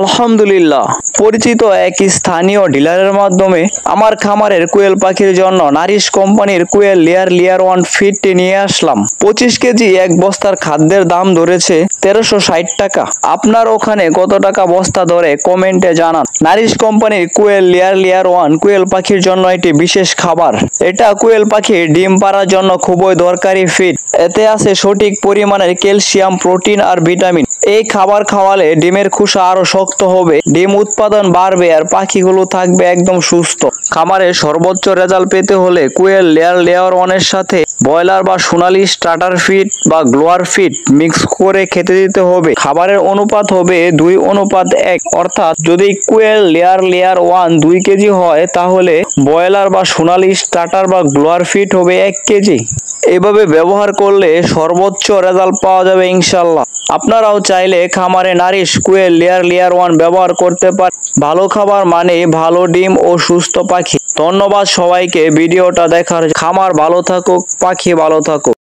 আলহামদুলিল্লাহ, পরিচিত এক স্থানীয় ডিলারের মাধ্যমে আমার খামারের কোয়েল পাখির জন্য নারিশ কোম্পানির কোয়েল লেয়ার 1 ফিডটি নিয়ে আসলাম। 25 কেজি এক বস্তার খাদ্যের দাম ধরেছে 1360 টাকা। আপনার ওখানে কত টাকা বস্তা ধরে কমেন্টে জানান। নারিশ কোম্পানির কোয়েল লেয়ার 1 কোয়েল পাখির জন্য একটি বিশেষ খাবার। এটা কোয়েল পাখির ডিম পাড়ার জন্য খুবই দরকারি ফিড। এতে আছে সঠিক পরিমাণের ক্যালসিয়াম, প্রোটিন আর ভিটামিন। এই খাবার খাওয়ালে ডিমের খোসা আরো শক্ত হবে, ডিম উৎপাদন বাড়বে আর পাখিগুলো থাকবে একদম সুস্থ। খামারে সর্বোচ্চ রেজাল্ট পেতে হলে কোয়েল লেয়ার 1 এর সাথে ব্রয়লার বা সোনালী স্টার্টার ফিড বা গ্লোয়ার ফিড মিক্স করে খেতে দিতে হবে। খাবারের অনুপাত হবে 2:1, অর্থাৎ যদি কোয়েল লেয়ার 1 2 কেজি হয় তাহলে ব্রয়লার বা সোনালী স্টার্টার বা গ্লোয়ার ফিড হবে 1 কেজি। এভাবে ব্যবহার করলে সর্বোচ্চ রেজাল্ট পাওয়া যাবে ইনশাল্লাহ। আপনারাও চাইলে খামারে নারিশ কোয়েল লেয়ার 1 ব্যবহার করতে পারেন। ভালো খাবার মানে ভালো ডিম ও সুস্থ পাখি। ধন্যবাদ সবাইকে ভিডিওটা দেখার। খামার ভালো থাকুক, পাখি ভালো থাকুক।